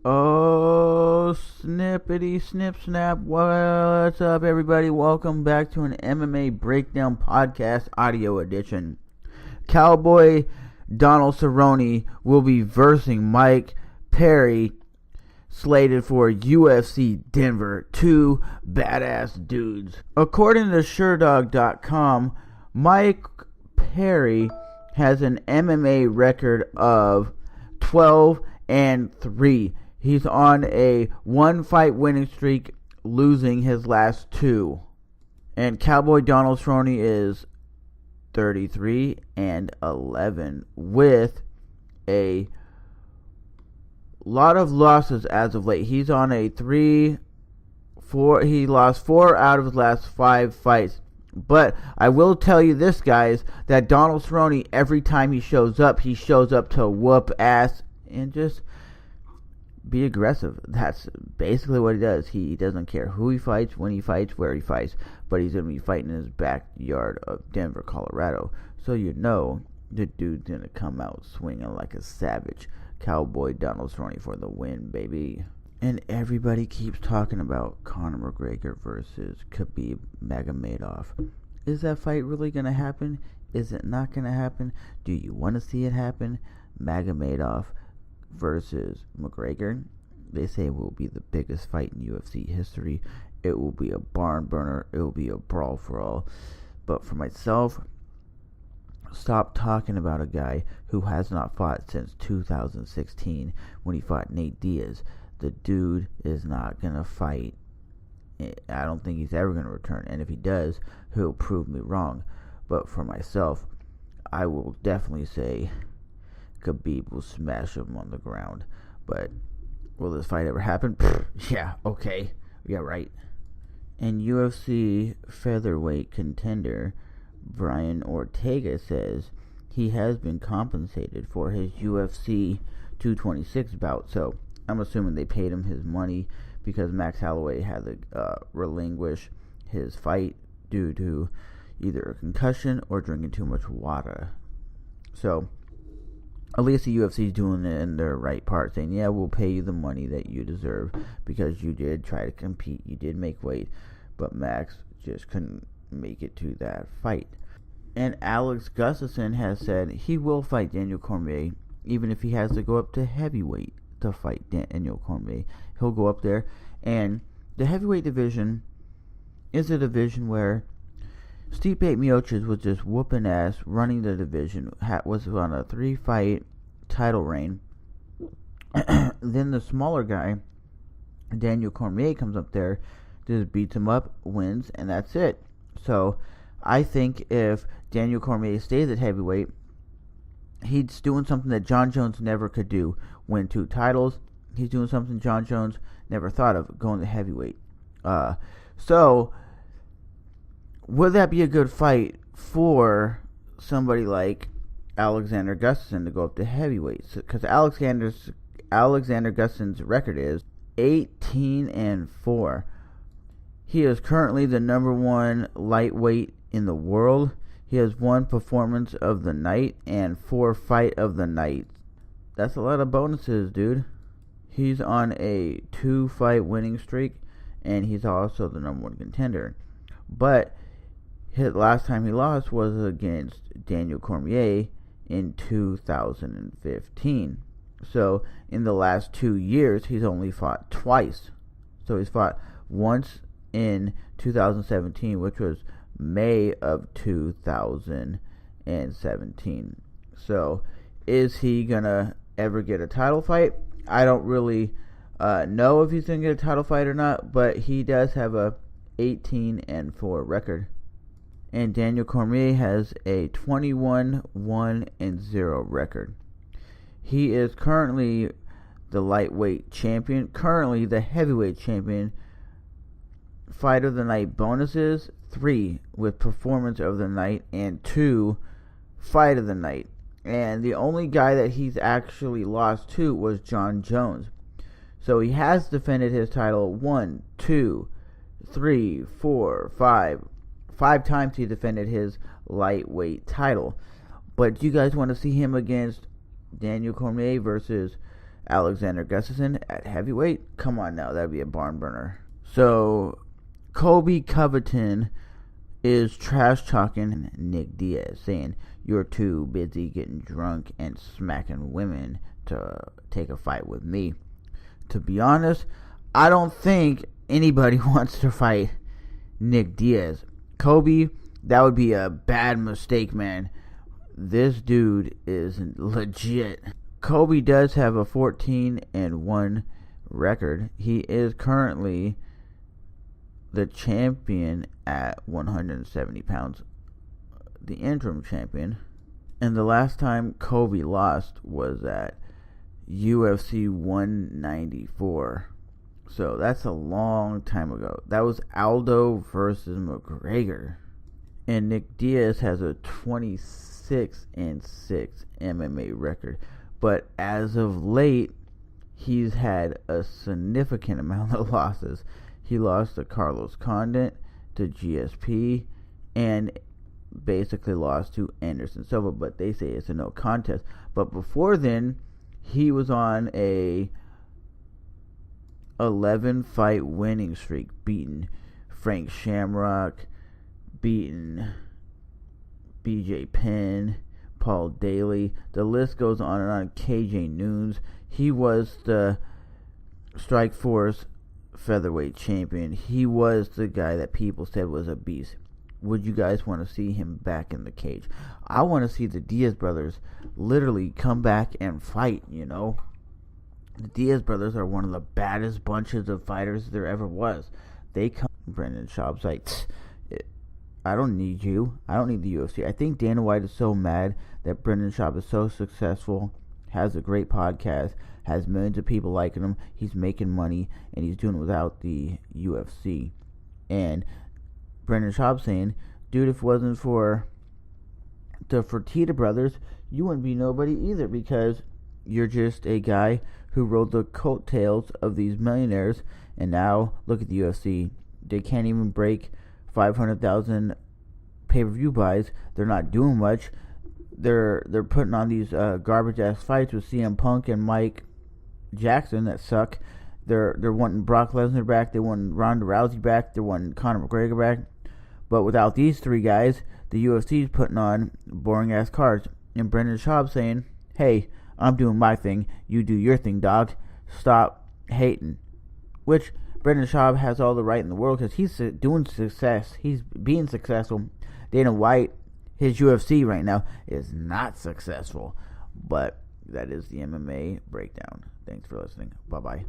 Oh, snippity snip snap. What's up, everybody? Welcome back to an MMA Breakdown Podcast audio edition. Cowboy Donald Cerrone will be versing Mike Perry, slated for UFC Denver. Two badass dudes. According to SureDog.com, Mike Perry has an MMA record of 12-3. He's on a one-fight winning streak, losing his last two. And Cowboy Donald Cerrone is 33-11 with a lot of losses as of late. He's on a 3-4. He lost 4 out of his last 5 fights. But I will tell you this, guys, that Donald Cerrone, every time he shows up to whoop ass and just be aggressive. That's basically what he does. He doesn't care who he fights, when he fights, where he fights, but he's going to be fighting in his backyard of Denver, Colorado. So you know the dude's going to come out swinging like a savage. Cowboy Donald Cerrone for the win, baby. And everybody keeps talking about Conor McGregor versus Khabib Nurmagomedov. Is that fight really going to happen? Is it not going to happen? Do you want to see it happen? Nurmagomedov versus McGregor. They say it will be the biggest fight in UFC history. It will be a barn burner. It will be a brawl for all. But for myself, stop talking about a guy who has not fought since 2016 when he fought Nate Diaz. The dude is not going to fight. I don't think he's ever going to return. And if he does, he'll prove me wrong. But for myself, I will definitely say Khabib will smash him on the ground. But will this fight ever happen? Yeah, okay. Yeah, right. And UFC featherweight contender Brian Ortega says he has been compensated for his UFC 226 bout. So I'm assuming they paid him his money because Max Holloway had to relinquish his fight due to either a concussion or drinking too much water. So at least the UFC is doing it in their right part, saying, yeah, we'll pay you the money that you deserve because you did try to compete, you did make weight, but Max just couldn't make it to that fight. And Alex Gustafsson has said he will fight Daniel Cormier, even if he has to go up to heavyweight to fight Daniel Cormier. He'll go up there, and the heavyweight division is a division where Stipe Miocic was just whooping ass, running the division, was on a 3-fight title reign. Then the smaller guy, Daniel Cormier, comes up there, just beats him up, wins, and that's it. So I think if Daniel Cormier stays at heavyweight, he's doing something that John Jones never could do, win 2 titles. He's doing something John Jones never thought of, going to heavyweight. So would that be a good fight for somebody like Alexander Gustafsson to go up to heavyweight? Because Alexander Gustafsson's record is 18-4. He is currently the number 1 lightweight in the world. He has 1 performance of the night and 4 fight of the night. That's a lot of bonuses, dude. He's on a 2-fight winning streak, and he's also the number 1 contender. But his last time he lost was against Daniel Cormier in 2015. So in the last 2 years, he's only fought twice. So he's fought once in 2017, which was May of 2017. So is he gonna ever get a title fight? I don't really know if he's gonna get a title fight or not, but he does have a 18-4 record. And Daniel Cormier has a 21-1-0 record. He is currently the lightweight champion, currently the heavyweight champion. Fight of the night bonuses, 3 with performance of the night, and 2 fight of the night. And the only guy that he's actually lost to was John Jones. So he has defended his title 1, 2, 3, 4, 5. 5 times he defended his lightweight title. But do you guys want to see him against Daniel Cormier versus Alexander Gustafsson at heavyweight. Come on now, that'd be a barn burner. So, Colby Covington is trash talking Nick Diaz, saying, "You're too busy getting drunk and smacking women to take a fight with me." To be honest, I don't think anybody wants to fight Nick Diaz. Kobe, that would be a bad mistake, man. This dude is legit. Kobe does have a 14-1 record. He is currently the champion at 170 pounds, the interim champion. And the last time Kobe lost was at UFC 194. So that's a long time ago. That was Aldo versus McGregor. And Nick Diaz has a 26-6 MMA record. But as of late, he's had a significant amount of losses. He lost to Carlos Condit, to GSP, and basically lost to Anderson Silva. But they say it's a no contest. But before then, he was on a 11-fight winning streak, beating Frank Shamrock, beating BJ Penn, Paul Daly. The list goes on and on. KJ Noons. He was the Strikeforce featherweight champion. He was the guy that people said was a beast. Would you guys want to see him back in the cage? I want to see the Diaz brothers literally come back and fight, you know. The Diaz brothers are one of the baddest bunches of fighters there ever was. They come. Brendan Schaub's like, I don't need you. I don't need the UFC. I think Dana White is so mad that Brendan Schaub is so successful, has a great podcast, has millions of people liking him. He's making money, and he's doing it without the UFC. And Brendan Schaub saying, dude, if it wasn't for the Fertitta brothers, you wouldn't be nobody either, because you're just a guy who rode the coattails of these millionaires, and now look at the UFC. They can't even break 500,000 pay-per-view buys. They're not doing much. They're putting on these garbage-ass fights with CM Punk and Mike Jackson that suck. They're wanting Brock Lesnar back. They want Ronda Rousey back. They want Conor McGregor back. But without these three guys, the UFC is putting on boring-ass cards. And Brendan Schaub saying, hey, I'm doing my thing. You do your thing, dog. Stop hating. Which Brendan Schaub has all the right in the world, because he's doing success. He's being successful. Dana White, his UFC right now, is not successful. But that is the MMA breakdown. Thanks for listening. Bye-bye.